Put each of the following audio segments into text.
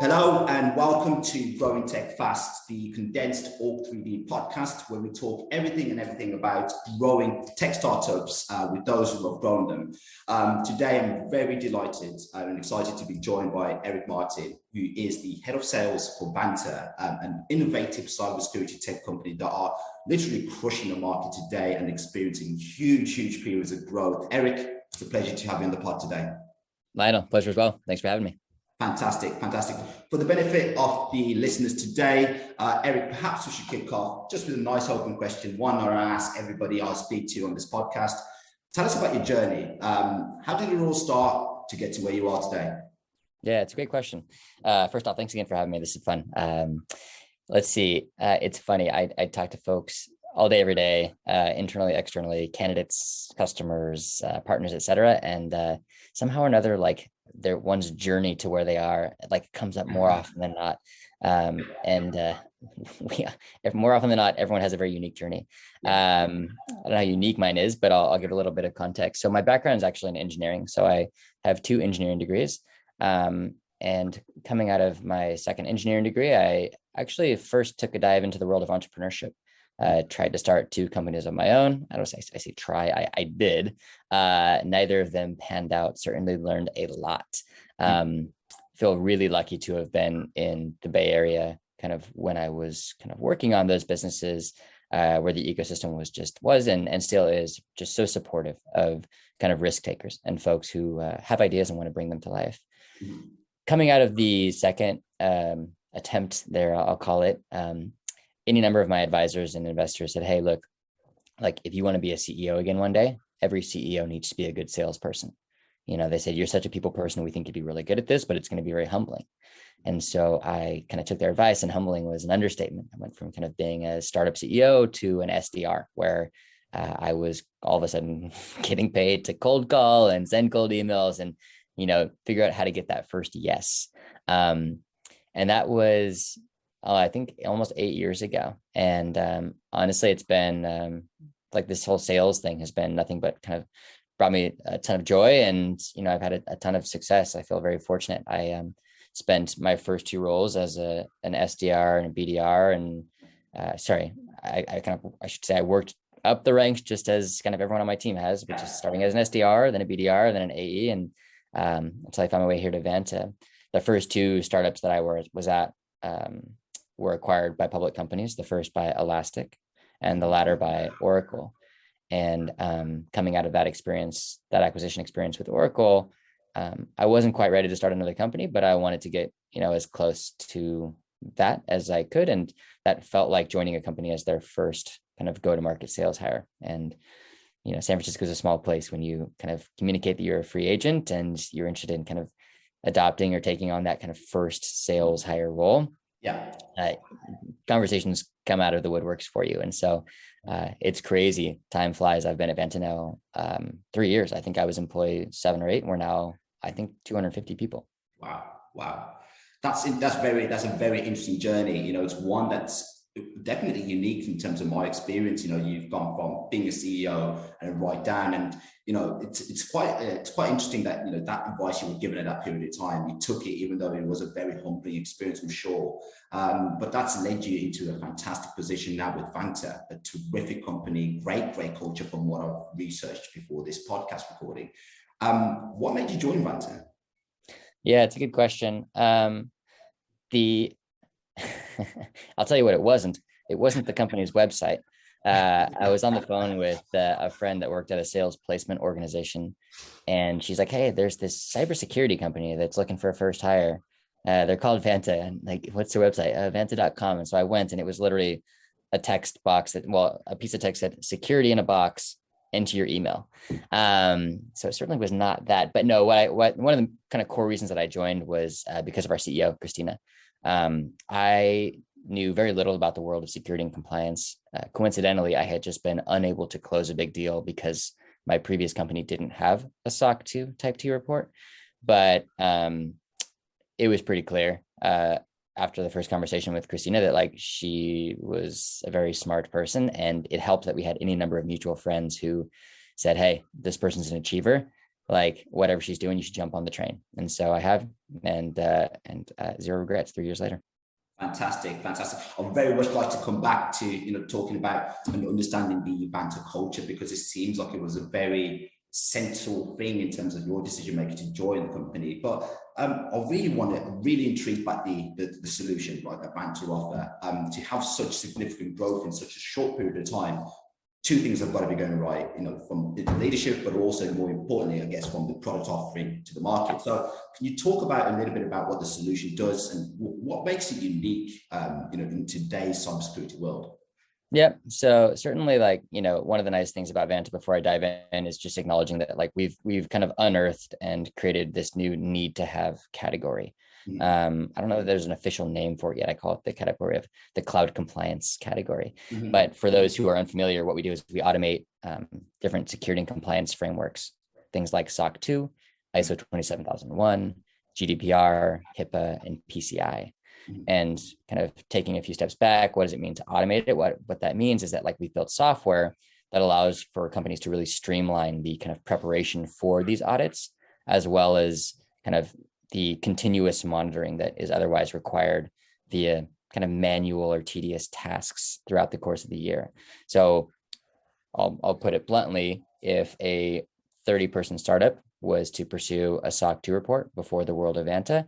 Hello and welcome to Growing Tech Fast, the condensed Org3D podcast, where we talk everything about growing tech startups with those who have grown them. Today, I'm very delighted and excited to be joined by Eric Martin, who is the head of sales for Vanta, an innovative cybersecurity tech company that are literally crushing the market today and experiencing huge periods of growth. Eric, it's a pleasure to have you on the pod today. Lionel, pleasure as well. Thanks for having me. Fantastic. For the benefit of the listeners today, Eric, perhaps we should kick off just with a nice open question, one I ask everybody I speak to on this podcast. Tell us about your journey. How did it all start to get to where you are today? Yeah, it's a great question. First off, thanks again for having me. This is fun. Let's see. It's funny. I talk to folks all day, every day, internally, externally, candidates, customers, partners, etc. And somehow or another, like one's journey to where they are, like comes up more often than not. More often than not, everyone has a very unique journey. I don't know how unique mine is, but I'll give a little bit of context. So my background is actually in engineering. So I have 2 engineering degrees. And coming out of my second engineering degree, I actually first took a dive into the world of entrepreneurship. Tried to start 2 companies of my own. I say try. I did. Neither of them panned out. Certainly learned a lot. Feel really lucky to have been in the Bay Area kind of when I was kind of working on those businesses, where the ecosystem was and still is just so supportive of kind of risk takers and folks who have ideas and want to bring them to life. Coming out of the second attempt there, I'll call it, any number of my advisors and investors said, hey, look, like if you want to be a CEO again one day, every CEO needs to be a good salesperson. You know, they said, you're such a people person. We think you'd be really good at this, but it's going to be very humbling. And so I kind of took their advice, and humbling was an understatement. I went from kind of being a startup CEO to an SDR, where I was all of a sudden getting paid to cold call and send cold emails and, you know, figure out how to get that first yes. And that was, I think almost 8 years ago. And honestly, it's been like this whole sales thing has been nothing but kind of brought me a ton of joy. And, you know, I've had a ton of success. I feel very fortunate. I spent my first 2 roles as an SDR and a BDR. And I should say I worked up the ranks just as kind of everyone on my team has, which is starting as an SDR, then a BDR, then an AE. And until I found my way here to Vanta. The first 2 startups that I was at were acquired by public companies, the first by Elastic and the latter by Oracle. And coming out of that experience, that acquisition experience with Oracle, I wasn't quite ready to start another company, but I wanted to get, you know, as close to that as I could. And that felt like joining a company as their first kind of go-to-market sales hire. And, you know, San Francisco is a small place. When you kind of communicate that you're a free agent and you're interested in kind of adopting or taking on that kind of first sales hire role, conversations come out of the woodworks for you. And so it's crazy. Time flies. I've been at Vanta now 3 years. I think I was employee 7 or 8. And we're now, I think, 250 people. Wow. That's a very interesting journey. You know, it's one that's definitely unique in terms of my experience. You know, you've gone from being a CEO and right down, and you know, it's quite interesting that, you know, that advice you were given at that period of time, you took it, even though it was a very humbling experience, I'm sure. But that's led you into a fantastic position now with Vanta, a terrific company, great culture from what I've researched before this podcast recording. What made you join Vanta? Yeah, it's a good question. I'll tell you what it wasn't. It wasn't the company's website. I was on the phone with a friend that worked at a sales placement organization, and she's like, hey, there's this cybersecurity company that's looking for a first hire. They're called Vanta. And like, what's their website? Vanta.com. And so I went, and it was literally a text box a piece of text said security in a box, into your email. So it certainly was not that, but no, what one of the kind of core reasons that I joined was because of our CEO, Christina. I knew very little about the world of security and compliance. Coincidentally, I had just been unable to close a big deal because my previous company didn't have a SOC 2 type 2 report. But it was pretty clear after the first conversation with Christina that like she was a very smart person, and it helped that we had any number of mutual friends who said, hey, this person's an achiever. like whatever she's doing, you should jump on the train. And so I have, and zero regrets 3 years later. Fantastic, fantastic. I'd very much like to come back to, talking about and understanding the Vanta culture, because it seems like it was a very central thing in terms of your decision making to join the company. But I really intrigued by the solution, like that Vanta offer, to have such significant growth in such a short period of time. Two things have got to be going right, from the leadership, but also more importantly, I guess, from the product offering to the market. So can you talk about a little bit about what the solution does and what makes it unique, in today's cybersecurity world? Yeah. So certainly, one of the nice things about Vanta before I dive in is just acknowledging that we've kind of unearthed and created this new need to have category. I don't know that there's an official name for it yet. I call it the category of the cloud compliance category. But for those who are unfamiliar, what we do is we automate different security and compliance frameworks, things like SOC 2, ISO 27001, GDPR, HIPAA, and PCI. And kind of taking a few steps back, what does it mean to automate it? What that means is that we've built software that allows for companies to really streamline the kind of preparation for these audits, as well as kind of the continuous monitoring that is otherwise required via kind of manual or tedious tasks throughout the course of the year. So I'll put it bluntly, if a 30-person startup was to pursue a SOC 2 report before the world of Vanta,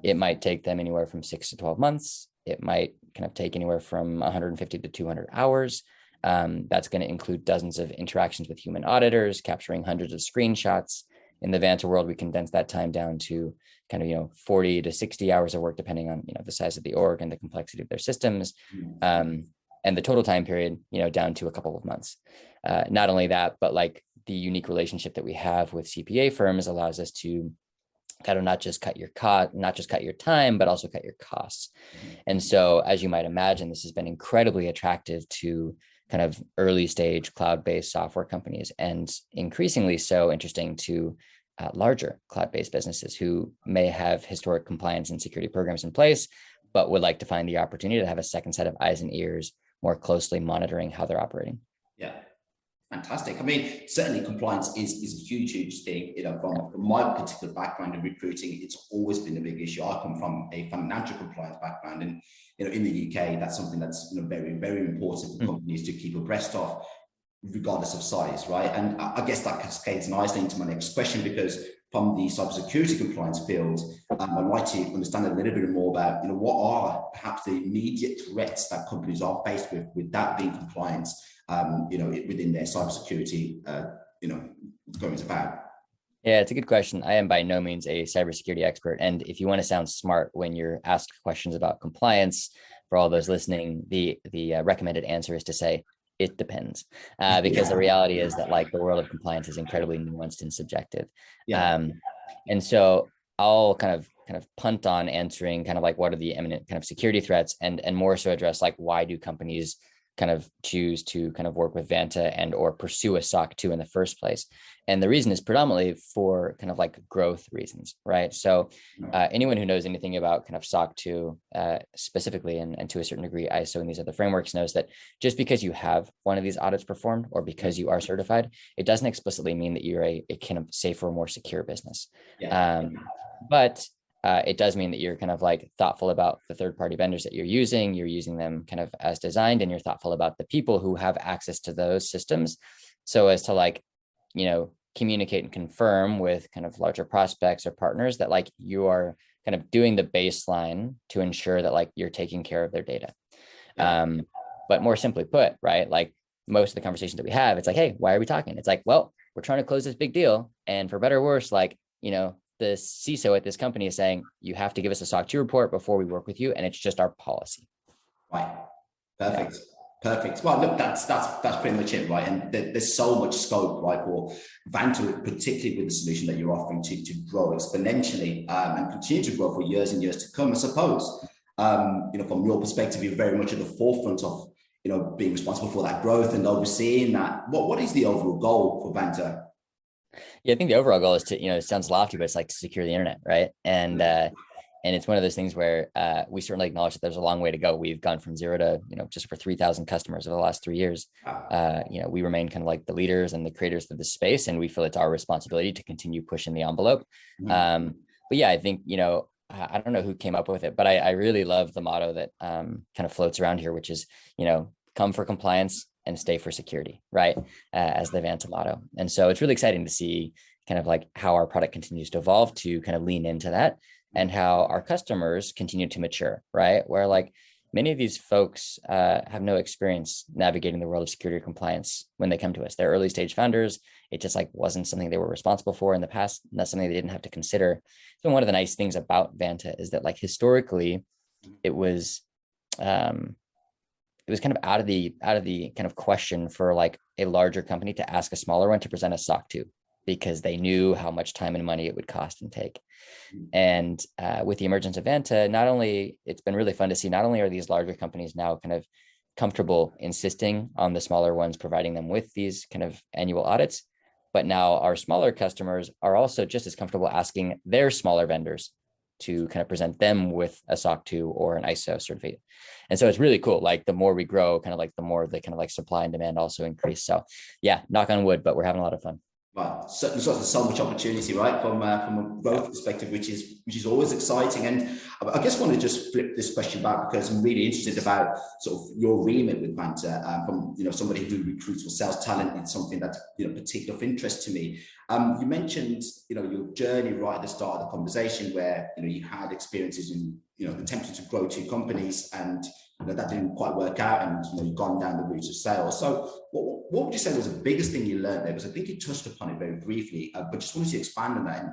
it might take them anywhere from 6 to 12 months. It might kind of take anywhere from 150 to 200 hours. That's going to include dozens of interactions with human auditors, capturing hundreds of screenshots. In the Vanta world, we condense that time down to kind of, 40 to 60 hours of work, depending on, the size of the org and the complexity of their systems. And the total time period, down to a couple of months. Not only that, but the unique relationship that we have with CPA firms allows us to kind of not just cut your time, but also cut your costs. And so, as you might imagine, this has been incredibly attractive to kind of early stage cloud-based software companies, and increasingly so interesting to larger cloud-based businesses who may have historic compliance and security programs in place, but would like to find the opportunity to have a second set of eyes and ears more closely monitoring how they're operating. Yeah. Fantastic. I mean, certainly compliance is a huge thing. From my particular background in recruiting, it's always been a big issue. I come from a financial compliance background, and in the UK, that's something that's very, very important for companies to keep abreast of, regardless of size, right? And I guess that cascades nicely into my next question, because from the cybersecurity compliance field, I'd like to understand a little bit more about what are perhaps the immediate threats that companies are faced with that being compliance. Within their cybersecurity, goings about? Yeah, it's a good question. I am by no means a cybersecurity expert. And if you want to sound smart when you're asked questions about compliance, for all those listening, the recommended answer is to say, it depends. Because the reality is that the world of compliance is incredibly nuanced and subjective. And so I'll kind of punt on answering kind of what are the imminent kind of security threats, and more so address why do companies kind of choose to kind of work with Vanta and or pursue a SOC 2 in the first place. And the reason is predominantly for kind of growth reasons, right? So anyone who knows anything about kind of SOC 2 specifically, and to a certain degree ISO and these other frameworks, knows that just because you have one of these audits performed or because you are certified, it doesn't explicitly mean that you're a kind of safer, more secure business. But it does mean that you're kind of thoughtful about the third-party vendors that you're using them kind of as designed, and you're thoughtful about the people who have access to those systems, so as to communicate and confirm with kind of larger prospects or partners that you are kind of doing the baseline to ensure that you're taking care of their data. But more simply put, right, most of the conversations that we have, it's hey, why are we talking? It's well, we're trying to close this big deal, and for better or worse, the CISO at this company is saying, you have to give us a SOC 2 report before we work with you, and it's just our policy. Right. Perfect. Perfect. Well, look, that's pretty much it, right? And there's so much scope, right, for Vanta, particularly with the solution that you're offering, to grow exponentially and continue to grow for years and years to come. I suppose, from your perspective, you're very much at the forefront of, being responsible for that growth and overseeing that. What is the overall goal for Vanta? Yeah, I think the overall goal is to, it sounds lofty, but it's to secure the internet, right? And And it's one of those things where we certainly acknowledge that there's a long way to go. We've gone from 0 to, just for 3,000 customers over the last 3 years. We remain kind of like the leaders and the creators of this space, and we feel it's our responsibility to continue pushing the envelope. But yeah, I think, I don't know who came up with it, but I really love the motto that kind of floats around here, which is, come for compliance and stay for security, right? As the Vanta motto. And so it's really exciting to see kind of like how our product continues to evolve to kind of lean into that, and how our customers continue to mature, right? Where like many of these folks have no experience navigating the world of security or compliance when they come to us. They're early stage founders. It just like wasn't something they were responsible for in the past. And that's something they didn't have to consider. So one of the nice things about Vanta is that like historically, it was kind of out of the kind of question for like a larger company to ask a smaller one to present a SOC 2, because they knew how much time and money it would cost and take. And with the emergence of Vanta, not only it's been really fun to see, not only are these larger companies now kind of comfortable insisting on the smaller ones providing them with these kind of annual audits, but now our smaller customers are also just as comfortable asking their smaller vendors to kind of present them with a SOC 2 or an ISO certificate. And so it's really cool. Like the more we grow, kind of like the more the kind of like supply and demand also increase. So yeah, knock on wood, but we're having a lot of fun. Right, so there's so much opportunity, right, from a growth perspective, which is always exciting. And I guess I want to just flip this question back, because I'm really interested about sort of your remit with Vanta. From somebody who recruits for sales talent, it's something that's particular of interest to me. You mentioned your journey right at the start of the conversation, where you had experiences in attempting to grow 2 companies, and that didn't quite work out, and you've gone down the route of sales. So what would you say was the biggest thing you learned there? Because I think you touched upon it very briefly, but just wanted to expand on that. And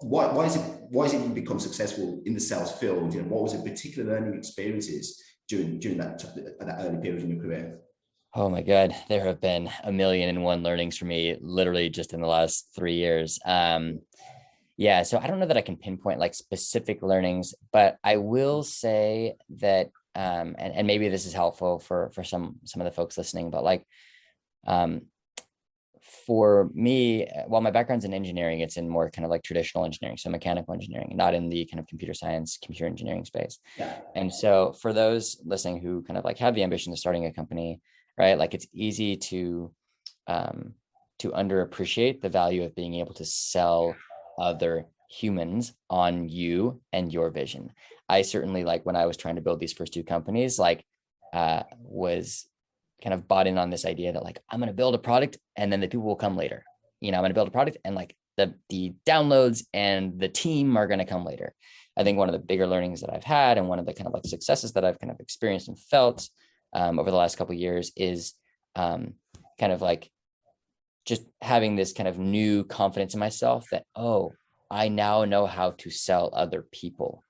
why is it you become successful in the sales field? What was the particular learning experiences during that early period in your career? Oh my God, there have been 1,000,001 learnings for me, literally just in the last 3 years. Yeah, so I don't know that I can pinpoint like specific learnings, but I will say that, and maybe this is helpful for some of the folks listening, but like, for me, while my background's in engineering, it's in more kind of like traditional engineering, so mechanical engineering, not in the kind of computer science, computer engineering space. Yeah. And so for those listening who kind of like have the ambition of starting a company, right? Like it's easy to underappreciate the value of being able to sell other humans on you and your vision. I certainly, like when I was trying to build these first 2 companies, like was kind of bought in on this idea that like, I'm going to build a product and then the people will come later. I'm going to build a product and like the downloads and the team are going to come later. I think one of the bigger learnings that I've had, and one of the kind of like successes that I've kind of experienced and felt over the last couple of years, is kind of like just having this kind of new confidence in myself that, oh, I now know how to sell other people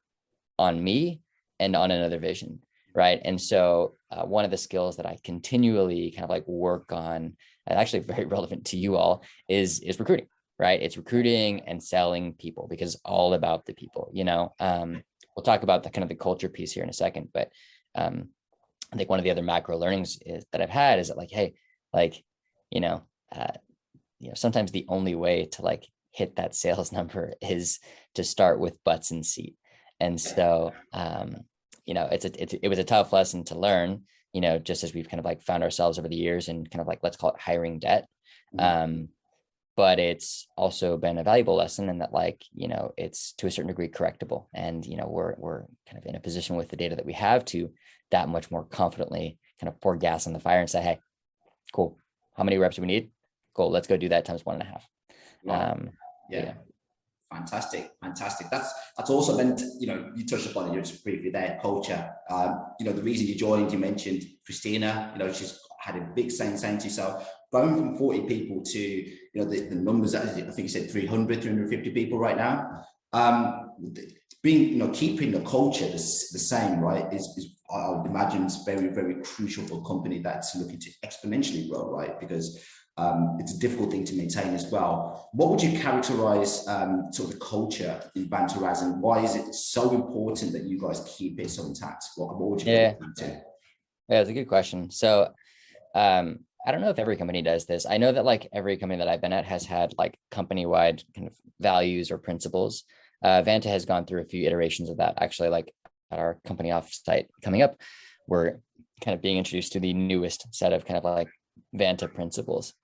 on me and on another vision, right? And so one of the skills that I continually kind of like work on, and actually very relevant to you all, is recruiting, right? It's recruiting and selling people, because it's all about the people. We'll talk about the kind of the culture piece here in a second, but I think one of the other macro learnings that I've had is that like, hey, like, sometimes the only way to like hit that sales number is to start with butts in seat. And so, it was a tough lesson to learn, just as we've kind of like found ourselves over the years and kind of like, let's call it hiring debt. But it's also been a valuable lesson in that, like, it's to a certain degree correctable. And, we're kind of in a position with the data that we have to that much more confidently kind of pour gas on the fire and say, hey, cool. How many reps do we need? Cool. Let's go do that times 1.5. Right. Yeah. Fantastic. That's also then, you touched upon it, you're just briefly there, culture. The reason you joined, you mentioned Christina, she's had a big saying to yourself, going from 40 people to, the numbers, I think you said 350 people right now. Keeping the culture the same, right, is I would imagine it's very, very crucial for a company that's looking to exponentially grow, right? Because it's a difficult thing to maintain as well. What would you characterize sort of the culture in Vanta as, and why is it so important that you guys keep it so intact? What would you Yeah, it's a good question. So I don't know if every company does this. I know that like every company that I've been at has had like company-wide kind of values or principles. Vanta has gone through a few iterations of that. Actually, like at our company offsite coming up, we're kind of being introduced to the newest set of kind of like Vanta principles.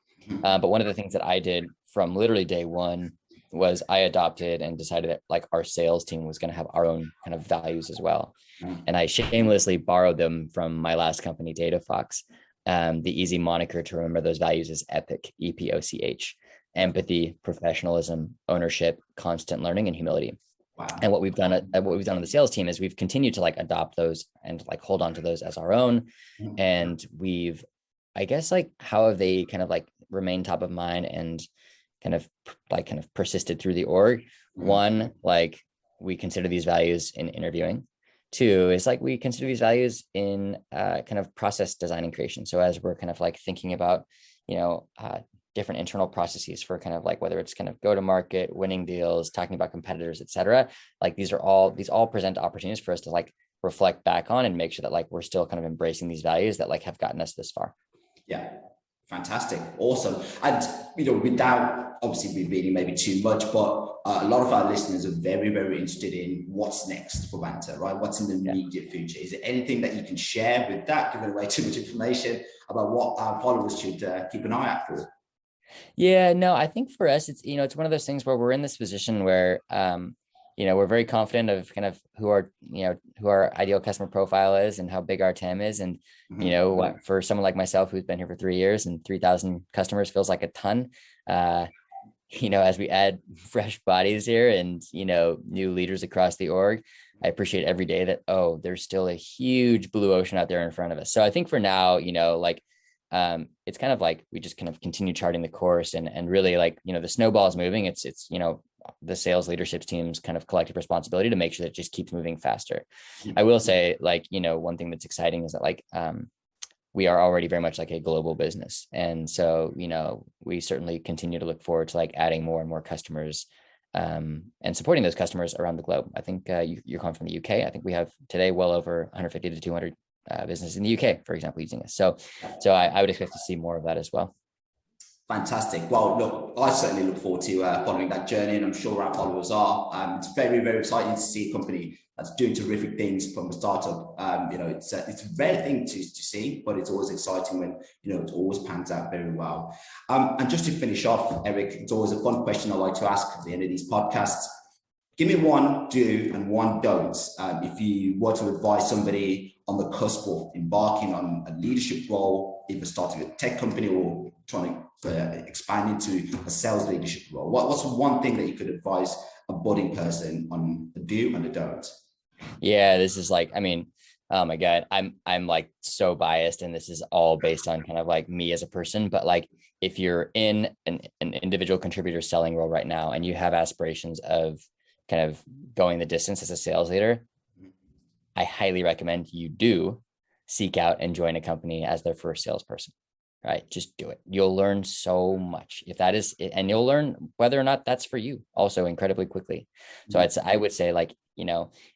But one of the things that I did from literally day one was I adopted and decided that like our sales team was going to have our own kind of values as well. And I shamelessly borrowed them from my last company, DataFox. The easy moniker to remember those values is EPIC, EPOCH, empathy, professionalism, ownership, constant learning, and humility. Wow. And what we've done on the sales team is we've continued to like adopt those and like hold on to those as our own. And we've, I guess, like how have they kind of like remained top of mind and kind of persisted through the org. One, like we consider these values in interviewing. Two is like we consider these values in kind of process design and creation. So as we're kind of like thinking about, different internal processes for kind of like whether it's kind of go to market, winning deals, talking about competitors, et cetera, like these all present opportunities for us to like reflect back on and make sure that like we're still kind of embracing these values that like have gotten us this far. Yeah. Fantastic. Awesome. And, without obviously revealing maybe too much, but a lot of our listeners are very, very interested in what's next for Vanta, right? What's in the immediate future? Is there anything that you can share with that, giving away too much information about what our followers should keep an eye out for? Yeah, no, I think for us, it's, it's one of those things where we're in this position where, we're very confident of kind of who our ideal customer profile is and how big our TAM is. And, for someone like myself, who's been here for 3 years and 3,000 customers feels like a ton, as we add fresh bodies here and, new leaders across the org, I appreciate every day that, there's still a huge blue ocean out there in front of us. So I think for now, it's kind of like we just kind of continue charting the course and really like, the snowball is moving. It's the sales leadership team's kind of collective responsibility to make sure that it just keeps moving faster. I will say like, one thing that's exciting is that like, we are already very much like a global business. And so, we certainly continue to look forward to like adding more and more customers and supporting those customers around the globe. I think you're coming from the UK. I think we have today well over 150 to 200 businesses in the UK, for example, using us. So I would expect to see more of that as well. Fantastic. Well, look, I certainly look forward to following that journey, and I'm sure our followers are. It's very, very exciting to see a company that's doing terrific things from a startup. It's a rare thing to see, but it's always exciting when, it always pans out very well. And just to finish off, Eric, it's always a fun question I like to ask at the end of these podcasts. Give me one do and one don't. If you were to advise somebody on the cusp of embarking on a leadership role, either starting a tech company or trying to expand into a sales leadership role, what's one thing that you could advise a budding person on a do and a don't? Yeah, this is like, oh my God, I'm like so biased, and this is all based on kind of like me as a person. But like, if you're in an individual contributor selling role right now, and you have aspirations of kind of going the distance as a sales leader, I highly recommend you do seek out and join a company as their first salesperson, right? Just do it. You'll learn so much if that is it, and you'll learn whether or not that's for you also incredibly quickly. So I would say like,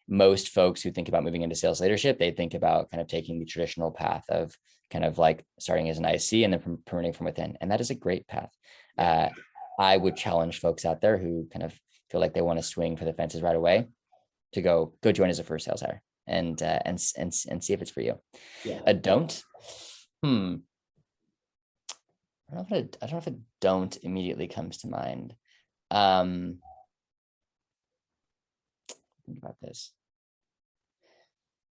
most folks who think about moving into sales leadership, they think about kind of taking the traditional path of kind of like starting as an IC and then promoting from within. And that is a great path. I would challenge folks out there who kind of feel like they want to swing for the fences right away to go join as a first sales hire and see if it's for you. Yeah. A don't. I don't know if a don't immediately comes to mind. Think about this.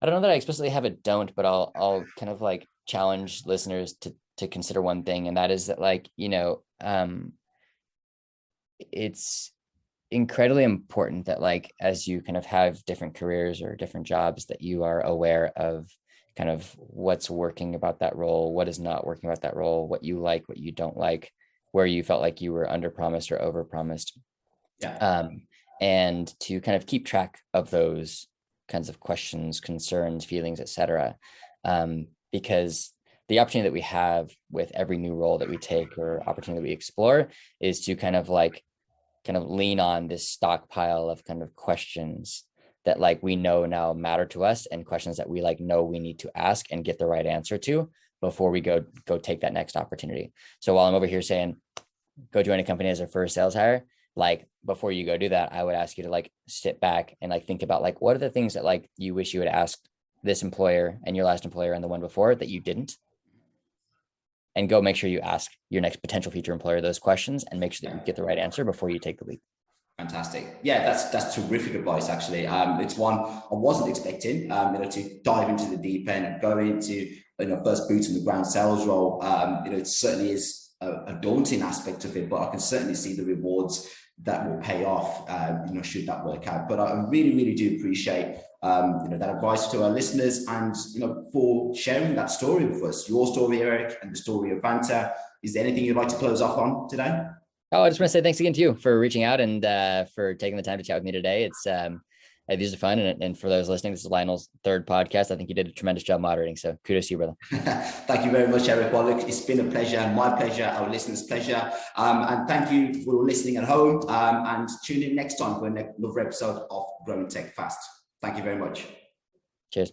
I don't know that I explicitly have a don't, but I'll kind of like challenge listeners to consider one thing, and that is that like, it's incredibly important that like, as you kind of have different careers or different jobs, that you are aware of kind of what's working about that role, what is not working about that role, what you like, what you don't like, where you felt like you were under promised or over promised. Yeah. And to kind of keep track of those kinds of questions, concerns, feelings, etc. Because the opportunity that we have with every new role that we take or opportunity that we explore is to kind of lean on this stockpile of kind of questions that like we know now matter to us, and questions that we like know we need to ask and get the right answer to before we go take that next opportunity. So while I'm over here saying, go join a company as a first sales hire, like before you go do that, I would ask you to like sit back and like think about like, what are the things that like you wish you had asked this employer and your last employer and the one before that you didn't? And go make sure you ask your next potential future employer those questions and make sure that you get the right answer before you take the leap. Fantastic. Yeah, that's terrific advice, actually. It's one I wasn't expecting, to dive into the deep end and go into, first boots on the ground sales role. It certainly is a daunting aspect of it, but I can certainly see the rewards that will pay off, should that work out. But I really, really do appreciate, that advice to our listeners and, for sharing that story with us, your story, Eric, and the story of Vanta. Is there anything you'd like to close off on today? Oh, I just want to say thanks again to you for reaching out and for taking the time to chat with me today. It's these are fun, and for those listening, this is Lionel's third podcast. I think you did a tremendous job moderating, so kudos to you, brother. Thank you very much, Eric. Well, look, it's been a pleasure, my pleasure, our listeners' pleasure, and thank you for listening at home. And tune in next time for another episode of Growing Tech Fast. Thank you very much. Cheers.